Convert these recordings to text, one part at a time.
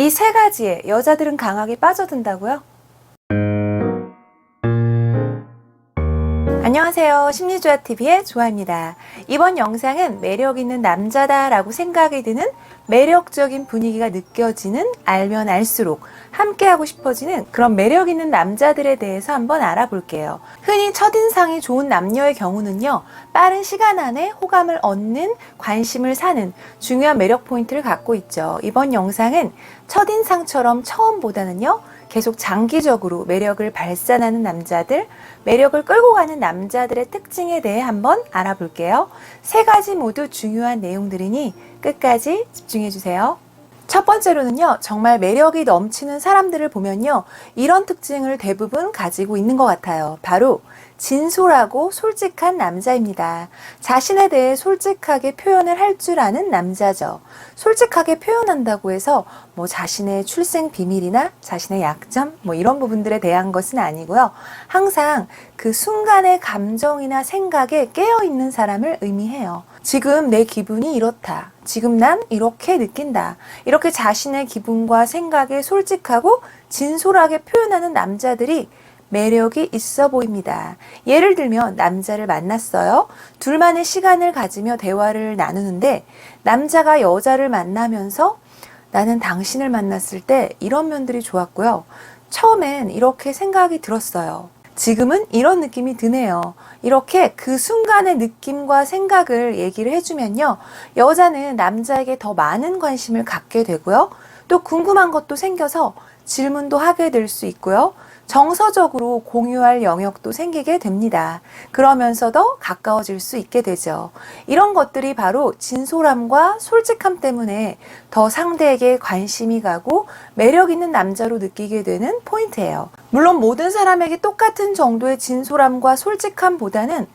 이 세 가지에 여자들은 강하게 빠져든다고요? 안녕하세요. 심리조화TV의 조아입니다. 이번 영상은 매력있는 남자다 라고 생각이 드는 매력적인 분위기가 느껴지는 알면 알수록 함께하고 싶어지는 그런 매력있는 남자들에 대해서 한번 알아볼게요. 흔히 첫인상이 좋은 남녀의 경우는요, 빠른 시간 안에 호감을 얻는, 관심을 사는 중요한 매력 포인트를 갖고 있죠. 이번 영상은 첫인상처럼 처음보다는요, 계속 장기적으로 매력을 발산하는 남자들, 매력을 끌고 가는 남자들의 특징에 대해 한번 알아볼게요. 세 가지 모두 중요한 내용들이니 끝까지 집중해주세요. 첫 번째로는요, 정말 매력이 넘치는 사람들을 보면요, 이런 특징을 대부분 가지고 있는 것 같아요. 바로 진솔하고 솔직한 남자입니다. 자신에 대해 솔직하게 표현을 할 줄 아는 남자죠. 솔직하게 표현한다고 해서 자신의 출생 비밀이나 자신의 약점 이런 부분들에 대한 것은 아니고요. 항상 그 순간의 감정이나 생각에 깨어있는 사람을 의미해요. 지금 내 기분이 이렇다. 지금 난 이렇게 느낀다. 이렇게 자신의 기분과 생각에 솔직하고 진솔하게 표현하는 남자들이 매력이 있어 보입니다. 예를 들면 남자를 만났어요. 둘만의 시간을 가지며 대화를 나누는데 남자가 여자를 만나면서 나는 당신을 만났을 때 이런 면들이 좋았고요. 처음엔 이렇게 생각이 들었어요. 지금은 이런 느낌이 드네요. 이렇게 그 순간의 느낌과 생각을 얘기를 해주면요, 여자는 남자에게 더 많은 관심을 갖게 되고요. 또 궁금한 것도 생겨서 질문도 하게 될 수 있고요. 정서적으로 공유할 영역도 생기게 됩니다. 그러면서도 가까워질 수 있게 되죠. 이런 것들이 바로 진솔함과 솔직함 때문에 더 상대에게 관심이 가고 매력 있는 남자로 느끼게 되는 포인트예요. 물론 모든 사람에게 똑같은 정도의 진솔함과 솔직함보다는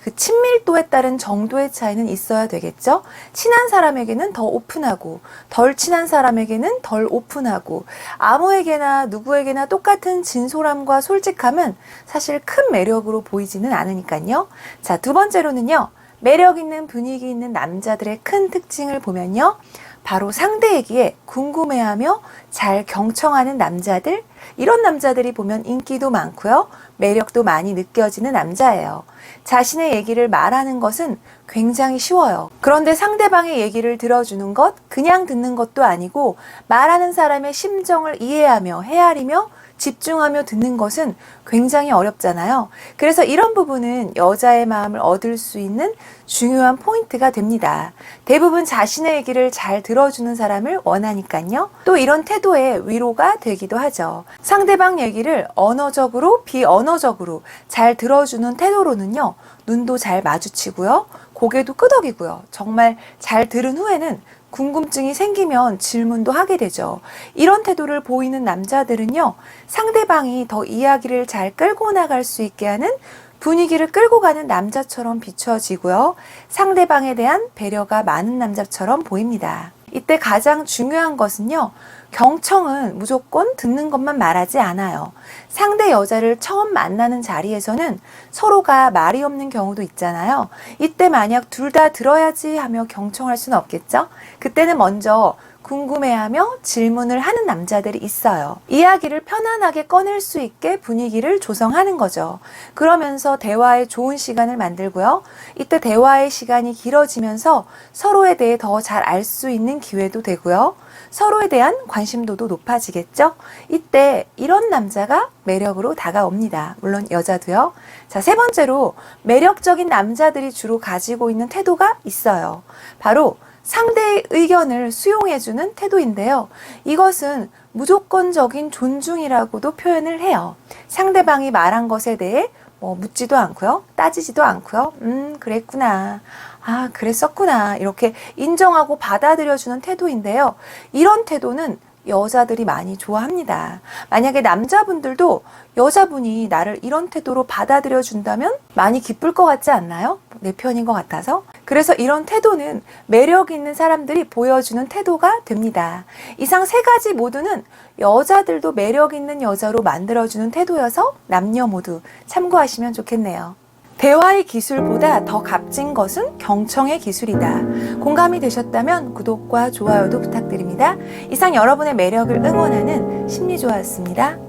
그 친밀도에 따른 정도의 차이는 있어야 되겠죠? 친한 사람에게는 더 오픈하고 덜 친한 사람에게는 덜 오픈하고 아무에게나 누구에게나 똑같은 진솔함과 솔직함은 사실 큰 매력으로 보이지는 않으니까요. 자, 두 번째로는요. 매력 있는 분위기 있는 남자들의 큰 특징을 보면요. 바로 상대에게 궁금해하며 잘 경청하는 남자들, 이런 남자들이 보면 인기도 많고요. 매력도 많이 느껴지는 남자예요. 자신의 얘기를 말하는 것은 굉장히 쉬워요. 그런데 상대방의 얘기를 들어주는 것, 그냥 듣는 것도 아니고 말하는 사람의 심정을 이해하며 헤아리며 집중하며 듣는 것은 굉장히 어렵잖아요. 그래서 이런 부분은 여자의 마음을 얻을 수 있는 중요한 포인트가 됩니다. 대부분 자신의 얘기를 잘 들어주는 사람을 원하니까요. 또 이런 태도에 위로가 되기도 하죠. 상대방 얘기를 언어적으로, 비언어적으로 잘 들어주는 태도로는요. 눈도 잘 마주치고요. 고개도 끄덕이고요. 정말 잘 들은 후에는 궁금증이 생기면 질문도 하게 되죠. 이런 태도를 보이는 남자들은요, 상대방이 더 이야기를 잘 끌고 나갈 수 있게 하는 분위기를 끌고 가는 남자처럼 비춰지고요. 상대방에 대한 배려가 많은 남자처럼 보입니다. 이때 가장 중요한 것은요, 경청은 무조건 듣는 것만 말하지 않아요. 상대 여자를 처음 만나는 자리에서는 서로가 말이 없는 경우도 있잖아요. 이때 만약 둘 다 들어야지 하며 경청할 수는 없겠죠? 그때는 먼저 궁금해하며 질문을 하는 남자들이 있어요. 이야기를 편안하게 꺼낼 수 있게 분위기를 조성하는 거죠. 그러면서 대화에 좋은 시간을 만들고요. 이때 대화의 시간이 길어지면서 서로에 대해 더 잘 알 수 있는 기회도 되고요. 서로에 대한 관심도도 높아지겠죠? 이때 이런 남자가 매력으로 다가옵니다. 물론 여자도요. 자, 세 번째로 매력적인 남자들이 주로 가지고 있는 태도가 있어요. 바로 상대의 의견을 수용해주는 태도인데요. 이것은 무조건적인 존중이라고도 표현을 해요. 상대방이 말한 것에 대해 묻지도 않고요. 따지지도 않고요. 그랬구나. 아, 그랬었구나. 이렇게 인정하고 받아들여주는 태도인데요. 이런 태도는 여자들이 많이 좋아합니다. 만약에 남자분들도 여자분이 나를 이런 태도로 받아들여 준다면 많이 기쁠 것 같지 않나요? 내 편인 것 같아서. 그래서 이런 태도는 매력 있는 사람들이 보여주는 태도가 됩니다. 이상 세 가지 모두는 여자들도 매력 있는 여자로 만들어주는 태도여서 남녀 모두 참고하시면 좋겠네요. 대화의 기술보다 더 값진 것은 경청의 기술이다. 공감이 되셨다면 구독과 좋아요도 부탁드립니다. 이상 여러분의 매력을 응원하는 심리조화였습니다.